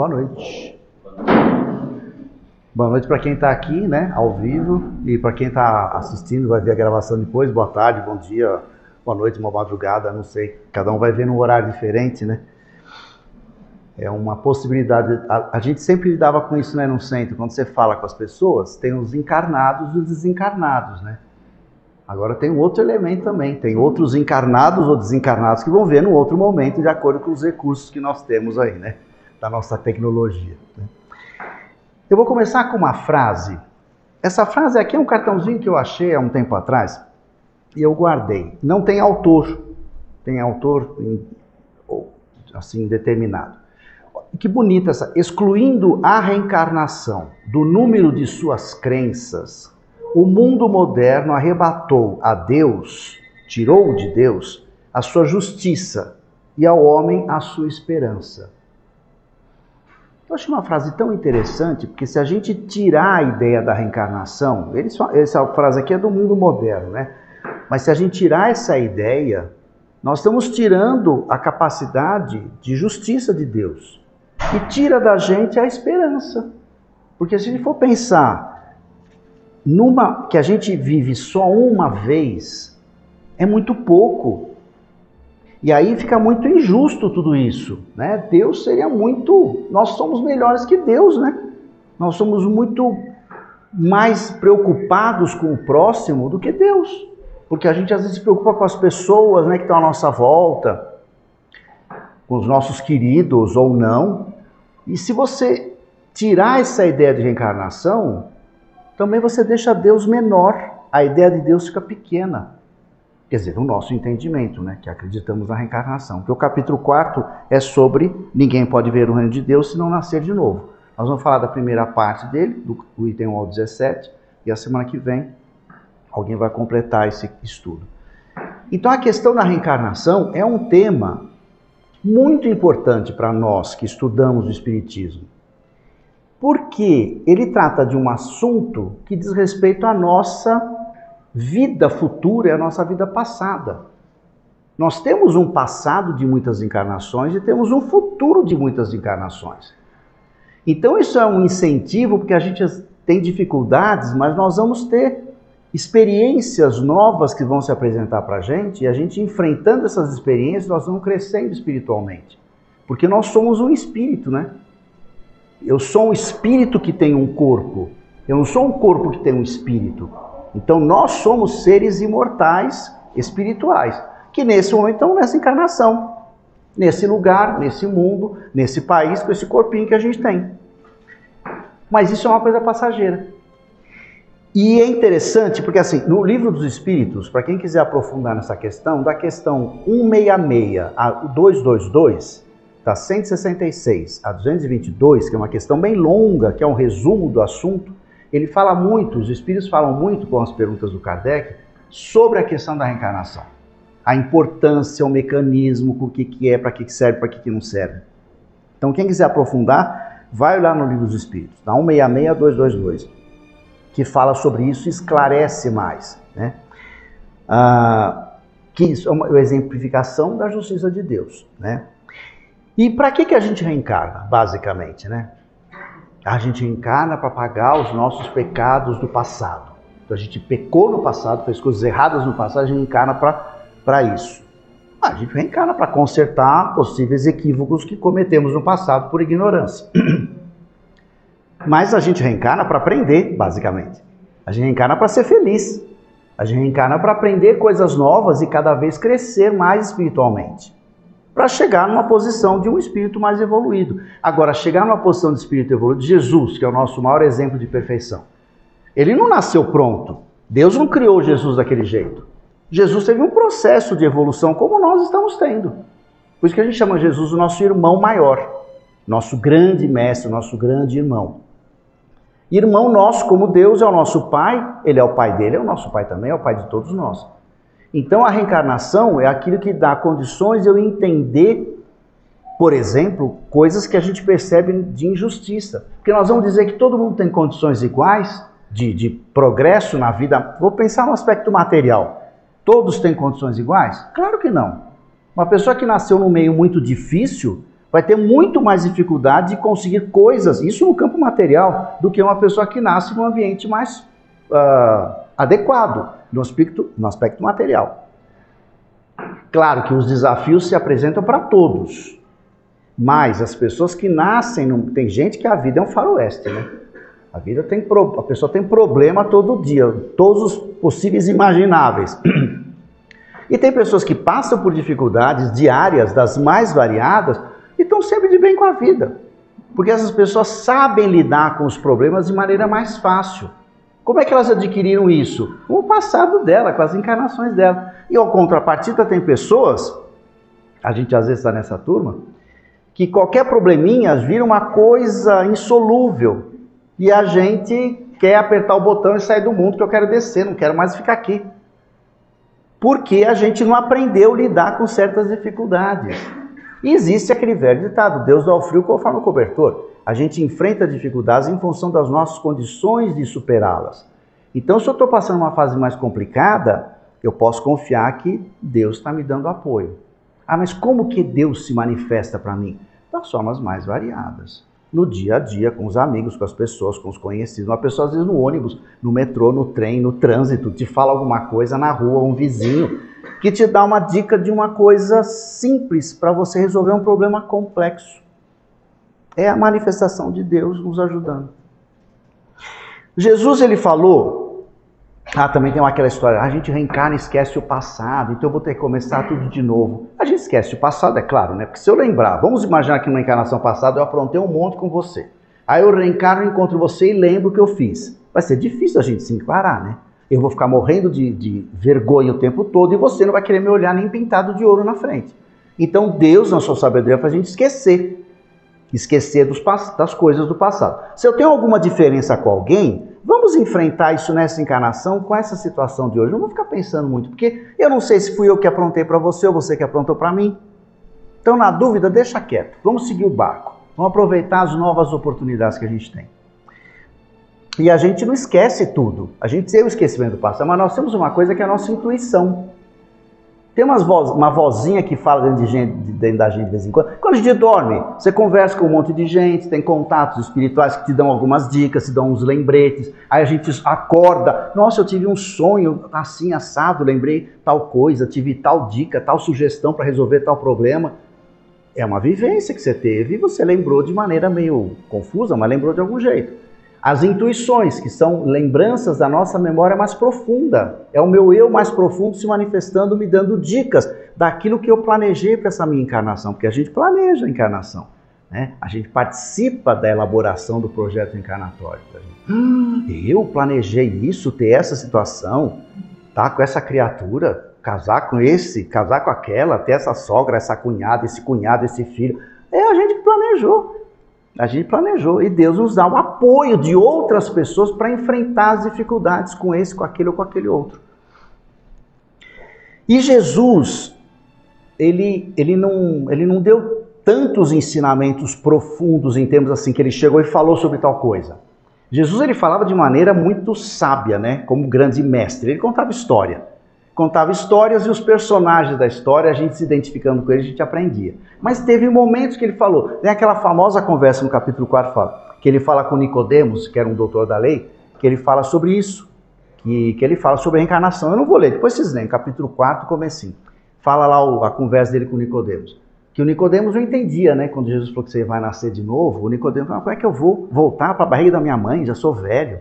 Boa noite. Boa noite para quem está aqui, né, ao vivo, e para quem está assistindo, vai ver a gravação depois. Boa tarde, bom dia, boa noite, boa madrugada, não sei. Cada um vai ver num horário diferente, né? É uma possibilidade. A gente sempre lidava com isso, né, no centro. Quando você fala com as pessoas, tem os encarnados e os desencarnados, né? Agora tem um outro elemento também. Tem outros encarnados ou desencarnados que vão ver num outro momento, de acordo com os recursos que nós temos aí, né? Da nossa tecnologia, né? Eu vou começar com uma frase. Essa frase aqui é um cartãozinho que eu achei há um tempo atrás e eu guardei. Não tem autor. Tem autor assim determinado. Que bonita essa. Excluindo a reencarnação do número de suas crenças, o mundo moderno arrebatou a Deus, tirou de Deus a sua justiça e ao homem a sua esperança. Eu acho uma frase tão interessante, porque se a gente tirar a ideia da reencarnação, essa frase aqui é do mundo moderno, né? Mas se a gente tirar essa ideia, nós estamos tirando a capacidade de justiça de Deus. E tira da gente a esperança. Porque se a gente for pensar que a gente vive só uma vez, é muito pouco. E aí fica muito injusto tudo isso, né? Deus seria muito... Nós somos melhores que Deus, né? Nós somos muito mais preocupados com o próximo do que Deus. Porque a gente às vezes se preocupa com as pessoas, né, que estão à nossa volta, com os nossos queridos ou não. E se você tirar essa ideia de reencarnação, também você deixa Deus menor. A ideia de Deus fica pequena. Quer dizer, no nosso entendimento, né, que acreditamos na reencarnação. Porque o capítulo 4 é sobre ninguém pode ver o reino de Deus se não nascer de novo. Nós vamos falar da primeira parte dele, do item 1 ao 17, e a semana que vem alguém vai completar esse estudo. Então a questão da reencarnação é um tema muito importante para nós que estudamos o Espiritismo. Porque ele trata de um assunto que diz respeito à nossa vida futura e à nossa vida passada. Nós temos um passado de muitas encarnações e temos um futuro de muitas encarnações. Então isso é um incentivo, porque a gente tem dificuldades, mas nós vamos ter experiências novas que vão se apresentar para a gente, e a gente enfrentando essas experiências, nós vamos crescendo espiritualmente. Porque nós somos um espírito, né? Eu sou um espírito que tem um corpo. Eu não sou um corpo que tem um espírito. Então nós somos seres imortais, espirituais, que nesse momento estão nessa encarnação, nesse lugar, nesse mundo, nesse país, com esse corpinho que a gente tem. Mas isso é uma coisa passageira. E é interessante porque, assim, no Livro dos Espíritos, para quem quiser aprofundar nessa questão, da questão 166 a 222, da 166 a 222, que é uma questão bem longa, que é um resumo do assunto, ele fala muito, os Espíritos falam muito com as perguntas do Kardec, sobre a questão da reencarnação. A importância, o mecanismo, o que é, para que serve, para que não serve. Então, quem quiser aprofundar, vai olhar no Livro dos Espíritos, da 166 a 222. Que fala sobre isso e esclarece mais, né? Que isso é uma exemplificação da justiça de Deus, né? E para que a gente reencarna, basicamente, né? A gente reencarna para pagar os nossos pecados do passado. Então a gente pecou no passado, fez coisas erradas no passado, a gente reencarna para isso. A gente reencarna para consertar possíveis equívocos que cometemos no passado por ignorância. Mas a gente reencarna para aprender, basicamente. A gente reencarna para ser feliz. A gente reencarna para aprender coisas novas e cada vez crescer mais espiritualmente. Para chegar numa posição de um espírito mais evoluído. Agora, chegar numa posição de espírito evoluído, Jesus, que é o nosso maior exemplo de perfeição, ele não nasceu pronto. Deus não criou Jesus daquele jeito. Jesus teve um processo de evolução como nós estamos tendo. Por isso que a gente chama Jesus o nosso irmão maior. Nosso grande mestre, nosso grande irmão. Irmão nosso, como Deus é o nosso Pai, Ele é o Pai dele, é o nosso Pai também, é o Pai de todos nós. Então a reencarnação é aquilo que dá condições de eu entender, por exemplo, coisas que a gente percebe de injustiça. Porque nós vamos dizer que todo mundo tem condições iguais de progresso na vida. Vou pensar no aspecto material. Todos têm condições iguais? Claro que não. Uma pessoa que nasceu num meio muito difícil, vai ter muito mais dificuldade de conseguir coisas, isso no campo material, do que uma pessoa que nasce num ambiente mais adequado, no aspecto material. Claro que os desafios se apresentam para todos, mas as pessoas que nascem, tem gente que a vida é um faroeste, né? A pessoa tem problema todo dia, todos os possíveis e imagináveis. E tem pessoas que passam por dificuldades diárias, das mais variadas, e estão sempre de bem com a vida. Porque essas pessoas sabem lidar com os problemas de maneira mais fácil. Como é que elas adquiriram isso? Com o passado dela, com as encarnações dela. E ao contrapartida tem pessoas, a gente às vezes está nessa turma, que qualquer probleminha vira uma coisa insolúvel. E a gente quer apertar o botão e sair do mundo, que eu quero descer, não quero mais ficar aqui. Porque a gente não aprendeu a lidar com certas dificuldades. E existe aquele velho ditado, Deus dá o frio conforme o cobertor. A gente enfrenta dificuldades em função das nossas condições de superá-las. Então, se eu estou passando uma fase mais complicada, eu posso confiar que Deus está me dando apoio. Ah, mas como que Deus se manifesta para mim? Das formas mais variadas. No dia a dia, com os amigos, com as pessoas, com os conhecidos. Uma pessoa, às vezes, no ônibus, no metrô, no trem, no trânsito, te fala alguma coisa na rua, um vizinho, que te dá uma dica de uma coisa simples para você resolver um problema complexo. É a manifestação de Deus nos ajudando. Jesus, ele falou, também tem aquela história, a gente reencarna e esquece o passado, então eu vou ter que começar tudo de novo. A gente esquece o passado, é claro, né? Porque se eu lembrar, vamos imaginar que numa encarnação passada eu aprontei um monte com você. Aí eu reencarno, encontro você e lembro o que eu fiz. Vai ser difícil a gente se encarar, né? Eu vou ficar morrendo de vergonha o tempo todo e você não vai querer me olhar nem pintado de ouro na frente. Então Deus, na sua sabedoria, faz a gente esquecer das coisas do passado. Se eu tenho alguma diferença com alguém, vamos enfrentar isso nessa encarnação com essa situação de hoje. Não vou ficar pensando muito, porque eu não sei se fui eu que aprontei para você ou você que aprontou para mim. Então, na dúvida, deixa quieto. Vamos seguir o barco. Vamos aproveitar as novas oportunidades que a gente tem. E a gente não esquece tudo. A gente tem o esquecimento do passado, mas nós temos uma coisa que é a nossa intuição. Tem uma vozinha que fala dentro da gente de vez em quando. Quando a gente dorme, você conversa com um monte de gente, tem contatos espirituais que te dão algumas dicas, te dão uns lembretes. Aí a gente acorda. Nossa, eu tive um sonho assim, assado, lembrei tal coisa, tive tal dica, tal sugestão para resolver tal problema. É uma vivência que você teve e você lembrou de maneira meio confusa, mas lembrou de algum jeito. As intuições, que são lembranças da nossa memória mais profunda. É o meu eu mais profundo se manifestando, me dando dicas daquilo que eu planejei para essa minha encarnação. Porque a gente planeja a encarnação, né? A gente participa da elaboração do projeto encarnatório. Eu planejei isso, ter essa situação, tá com essa criatura, casar com esse, casar com aquela, ter essa sogra, essa cunhada, esse filho. É a gente que planejou. A gente planejou e Deus nos dá o apoio de outras pessoas para enfrentar as dificuldades com esse, com aquele ou com aquele outro. E Jesus, ele não deu tantos ensinamentos profundos em termos assim, que ele chegou e falou sobre tal coisa. Jesus, ele falava de maneira muito sábia, né? Como grande mestre. Ele contava história. Contava histórias e os personagens da história, a gente se identificando com eles, a gente aprendia. Mas teve momentos que ele falou, tem aquela famosa conversa no capítulo 4, que ele fala com Nicodemos, que era um doutor da lei, que ele fala sobre isso, que ele fala sobre a reencarnação. Eu não vou ler, depois vocês leem, capítulo 4, comecinho. Fala lá a conversa dele com Nicodemos. Que o Nicodemos não entendia, né? Quando Jesus falou que você vai nascer de novo, o Nicodemos falou, como é que eu vou voltar para a barriga da minha mãe? Já sou velho.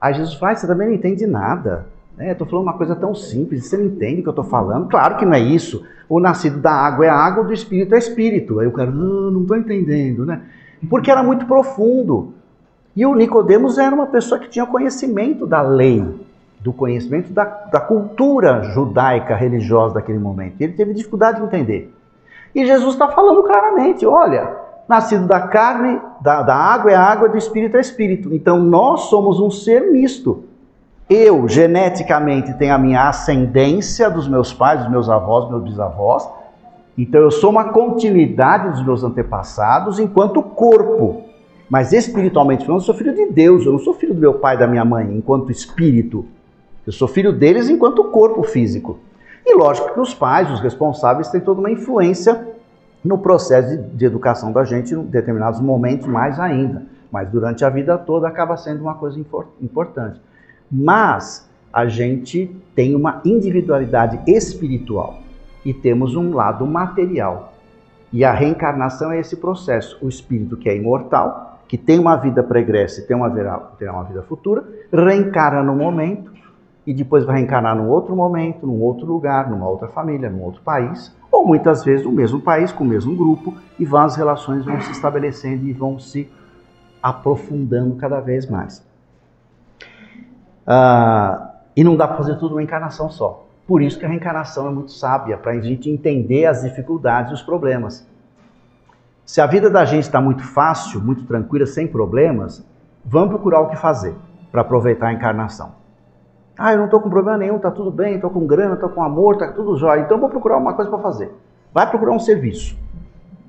Aí Jesus fala, você também não entende nada. Estou falando uma coisa tão simples, você não entende o que eu estou falando? Claro que não é isso. O nascido da água é água, do espírito é espírito. Aí o cara, não estou entendendo, né? Porque era muito profundo. E o Nicodemos era uma pessoa que tinha conhecimento da lei, do conhecimento da cultura judaica religiosa daquele momento. E ele teve dificuldade de entender. E Jesus está falando claramente, olha, nascido da carne, da água é água, do espírito é espírito. Então nós somos um ser misto. Eu, geneticamente, tenho a minha ascendência dos meus pais, dos meus avós, dos meus bisavós. Então eu sou uma continuidade dos meus antepassados enquanto corpo. Mas espiritualmente falando, eu sou filho de Deus. Eu não sou filho do meu pai e da minha mãe enquanto espírito. Eu sou filho deles enquanto corpo físico. E lógico que os pais, os responsáveis, têm toda uma influência no processo de educação da gente, em determinados momentos mais ainda. Mas durante a vida toda acaba sendo uma coisa importante. Mas a gente tem uma individualidade espiritual e temos um lado material. E a reencarnação é esse processo. O espírito que é imortal, que tem uma vida pregressa e terá uma vida futura, reencarna num momento e depois vai reencarnar num outro momento, num outro lugar, numa outra família, num outro país, ou muitas vezes no mesmo país, com o mesmo grupo, e as relações vão se estabelecendo e vão se aprofundando cada vez mais. E não dá para fazer tudo numa encarnação só. Por isso que a reencarnação é muito sábia, para a gente entender as dificuldades e os problemas. Se a vida da gente está muito fácil, muito tranquila, sem problemas, vamos procurar o que fazer para aproveitar a encarnação. Eu não estou com problema nenhum, está tudo bem, estou com grana, estou com amor, está tudo jóia. Então vou procurar uma coisa para fazer. Vai procurar um serviço.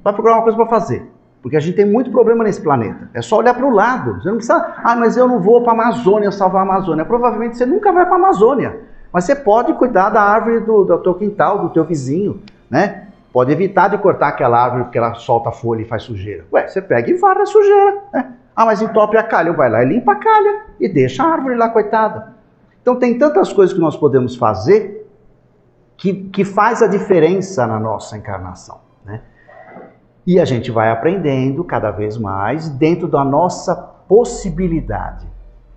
Vai procurar uma coisa para fazer. Porque a gente tem muito problema nesse planeta. É só olhar para o lado. Você não precisa, mas eu não vou para a Amazônia salvar a Amazônia. Provavelmente você nunca vai para a Amazônia. Mas você pode cuidar da árvore do teu quintal, do teu vizinho, né? Pode evitar de cortar aquela árvore porque ela solta folha e faz sujeira. Você pega e varre a sujeira, né? Mas entope a calha. Vai lá e limpa a calha e deixa a árvore lá, coitada. Então tem tantas coisas que nós podemos fazer que faz a diferença na nossa encarnação, né? E a gente vai aprendendo cada vez mais dentro da nossa possibilidade.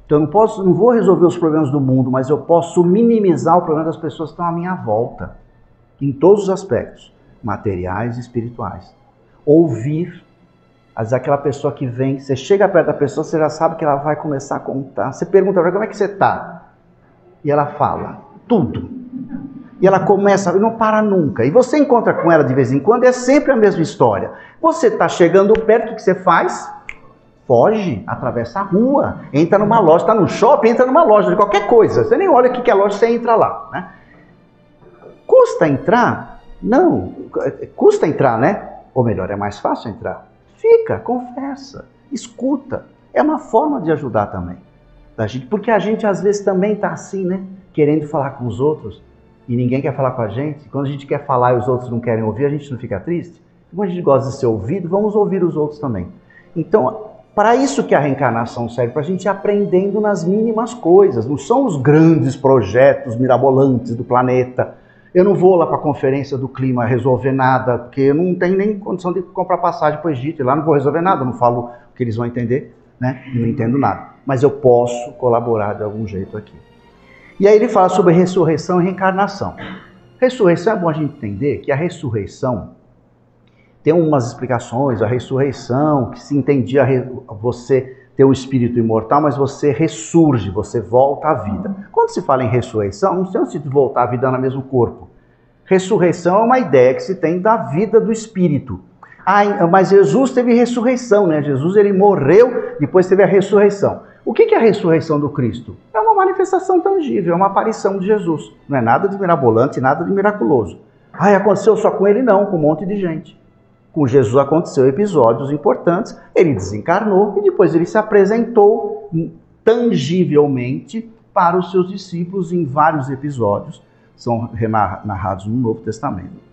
Então eu não vou resolver os problemas do mundo, mas eu posso minimizar o problema das pessoas que estão à minha volta, em todos os aspectos, materiais e espirituais. Ouvir, às vezes aquela pessoa que vem, você chega perto da pessoa, você já sabe que ela vai começar a contar. Você pergunta para ela, como é que você está? E ela fala tudo. E ela começa, e não para nunca. E você encontra com ela de vez em quando, é sempre a mesma história. Você está chegando perto, o que você faz? Foge, atravessa a rua, entra numa loja, está no shopping, entra numa loja de qualquer coisa. Você nem olha o que é a loja, você entra lá, né? Custa entrar? Não. Custa entrar, né? Ou melhor, é mais fácil entrar. Fica, conversa, escuta. É uma forma de ajudar também. Da gente, porque a gente às vezes também está assim, né? Querendo falar com os outros. E ninguém quer falar com a gente. Quando a gente quer falar e os outros não querem ouvir, a gente não fica triste? Quando a gente gosta de ser ouvido, vamos ouvir os outros também. Então, para isso que a reencarnação serve, para a gente ir aprendendo nas mínimas coisas. Não são os grandes projetos mirabolantes do planeta. Eu não vou lá para a conferência do clima resolver nada, porque eu não tenho nem condição de comprar passagem para o Egito. E lá não vou resolver nada, eu não falo o que eles vão entender, né? Eu não entendo nada. Mas eu posso colaborar de algum jeito aqui. E aí ele fala sobre ressurreição e reencarnação. Ressurreição é bom a gente entender que a ressurreição tem umas explicações. A ressurreição, que se entendia você ter um espírito imortal, mas você ressurge, você volta à vida. Quando se fala em ressurreição, não tem o sentido de voltar à vida no mesmo corpo. Ressurreição é uma ideia que se tem da vida do espírito. Mas Jesus teve ressurreição, né? Jesus ele morreu, depois teve a ressurreição. O que é a ressurreição do Cristo? É uma manifestação tangível, é uma aparição de Jesus. Não é nada de mirabolante, nada de miraculoso. Aconteceu só com ele? Não, com um monte de gente. Com Jesus aconteceu episódios importantes, ele desencarnou e depois ele se apresentou tangivelmente para os seus discípulos em vários episódios, são narrados no Novo Testamento.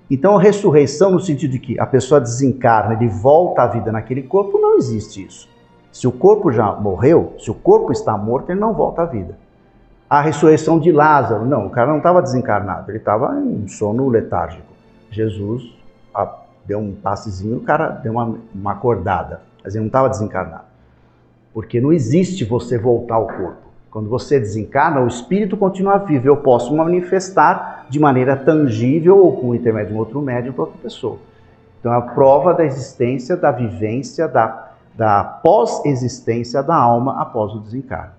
Então a ressurreição no sentido de que a pessoa desencarna e volta à vida naquele corpo, não existe isso. Se o corpo já morreu, se o corpo está morto, ele não volta à vida. A ressurreição de Lázaro, não, o cara não estava desencarnado, ele estava em sono letárgico. Jesus deu um passezinho, o cara deu uma acordada, mas ele não estava desencarnado. Porque não existe você voltar ao corpo. Quando você desencarna, o espírito continua vivo. Eu posso manifestar de maneira tangível ou com o intermédio de um outro médium para outra pessoa. Então é a prova da existência, da vivência, da pós-existência da alma após o desencarno.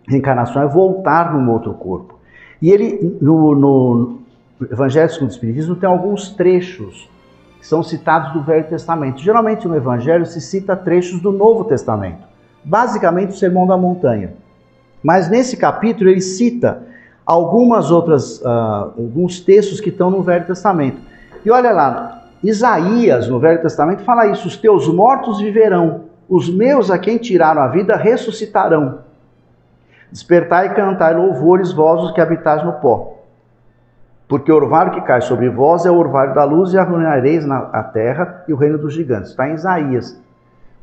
Reencarnação é voltar num outro corpo. E ele, no Evangelho segundo o Espiritismo, tem alguns trechos que são citados do Velho Testamento. Geralmente no Evangelho se cita trechos do Novo Testamento. Basicamente o Sermão da Montanha. Mas nesse capítulo ele cita alguns textos que estão no Velho Testamento. E olha lá, Isaías, no Velho Testamento, fala isso: os teus mortos viverão, os meus a quem tiraram a vida ressuscitarão. Despertai e cantai louvores, vós os que habitais no pó. Porque o orvalho que cai sobre vós é o orvalho da luz e arruinareis a terra e o reino dos gigantes. Está em Isaías.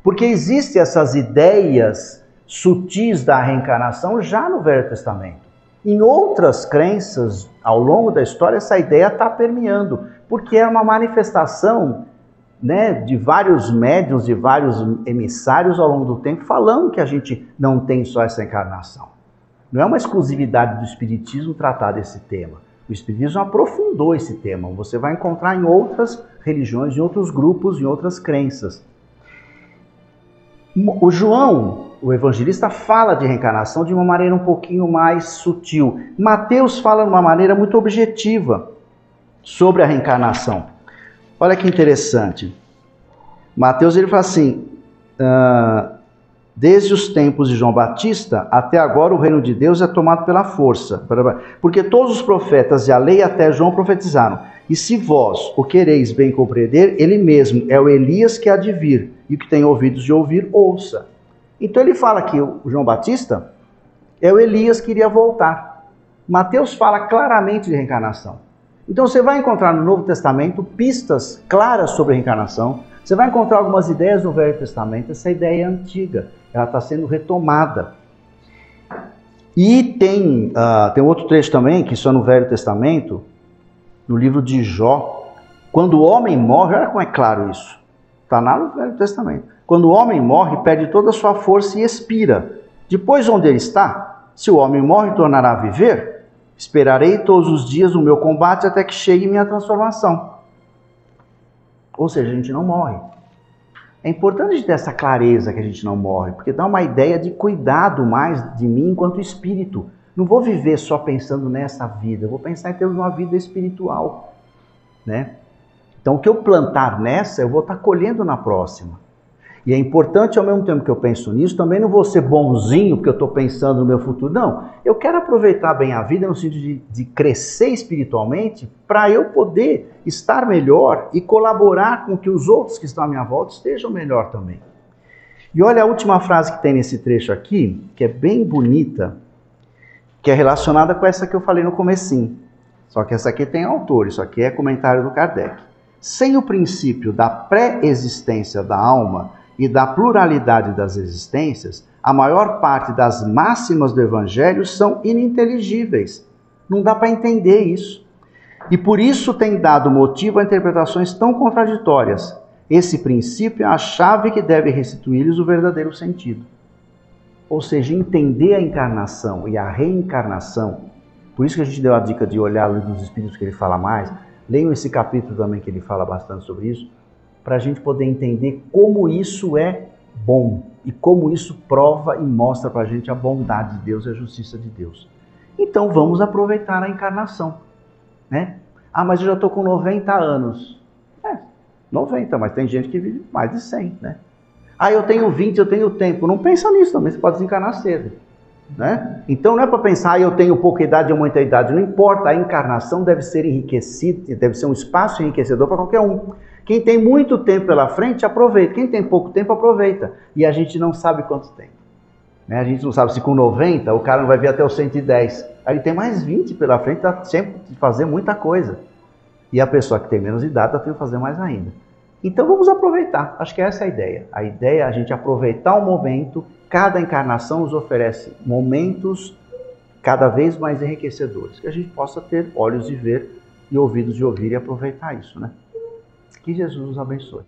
Porque existem essas ideias sutis da reencarnação já no Velho Testamento. Em outras crenças, ao longo da história, essa ideia está permeando, porque é uma manifestação, né, de vários médiuns, de vários emissários ao longo do tempo, falando que a gente não tem só essa encarnação. Não é uma exclusividade do Espiritismo tratar desse tema. O Espiritismo aprofundou esse tema. Você vai encontrar em outras religiões, em outros grupos, em outras crenças. O João, o evangelista, fala de reencarnação de uma maneira um pouquinho mais sutil. Mateus fala de uma maneira muito objetiva sobre a reencarnação. Olha que interessante. Mateus, ele fala assim, desde os tempos de João Batista até agora o reino de Deus é tomado pela força. Porque todos os profetas e a lei até João profetizaram. E se vós o quereis bem compreender, ele mesmo é o Elias que há de vir. E o que tem ouvidos de ouvir, ouça. Então ele fala que o João Batista é o Elias que iria voltar. Mateus fala claramente de reencarnação. Então você vai encontrar no Novo Testamento pistas claras sobre a reencarnação. Você vai encontrar algumas ideias no Velho Testamento. Essa ideia é antiga, ela está sendo retomada. E tem outro trecho também, que só no Velho Testamento, no livro de Jó. Quando o homem morre, olha como é claro isso. Está lá no Velho Testamento. Quando o homem morre, perde toda a sua força e expira. Depois, onde ele está, se o homem morre, tornará a viver. Esperarei todos os dias o meu combate até que chegue minha transformação. Ou seja, a gente não morre. É importante ter essa clareza que a gente não morre, porque dá uma ideia de cuidado mais de mim enquanto espírito. Não vou viver só pensando nessa vida, eu vou pensar em ter uma vida espiritual, né? Então, o que eu plantar nessa, eu vou estar colhendo na próxima. E é importante, ao mesmo tempo que eu penso nisso, também não vou ser bonzinho porque eu estou pensando no meu futuro. Não, eu quero aproveitar bem a vida no sentido de crescer espiritualmente para eu poder estar melhor e colaborar com que os outros que estão à minha volta estejam melhor também. E olha a última frase que tem nesse trecho aqui, que é bem bonita, que é relacionada com essa que eu falei no comecinho. Só que essa aqui tem autor, isso aqui é comentário do Kardec. Sem o princípio da pré-existência da alma e da pluralidade das existências, a maior parte das máximas do Evangelho são ininteligíveis. Não dá para entender isso. E por isso tem dado motivo a interpretações tão contraditórias. Esse princípio é a chave que deve restituir-lhes o verdadeiro sentido. Ou seja, entender a encarnação e a reencarnação. Por isso que a gente deu a dica de olhar o livro dos Espíritos, que ele fala mais. Leiam esse capítulo também, que ele fala bastante sobre isso, para a gente poder entender como isso é bom e como isso prova e mostra para a gente a bondade de Deus e a justiça de Deus. Então vamos aproveitar a encarnação, né? Ah, mas eu já estou com 90 anos. 90, mas tem gente que vive mais de 100, né? Ah, eu tenho 20, eu tenho tempo. Não pensa nisso também, você pode desencarnar cedo. Né? Então não é para pensar, eu tenho pouca idade ou muita idade, não importa, a encarnação deve ser enriquecida, deve ser um espaço enriquecedor para qualquer um. Quem tem muito tempo pela frente, aproveita, quem tem pouco tempo, aproveita. E a gente não sabe quanto tem. Né? A gente não sabe se com 90 o cara não vai vir até os 110. Aí tem mais 20 pela frente, dá sempre de fazer muita coisa. E a pessoa que tem menos idade, dá tempo de fazer mais ainda. Então vamos aproveitar, acho que essa é a ideia. A ideia é a gente aproveitar o momento. Cada encarnação nos oferece momentos cada vez mais enriquecedores, que a gente possa ter olhos de ver e ouvidos de ouvir e aproveitar isso, né? Que Jesus nos abençoe.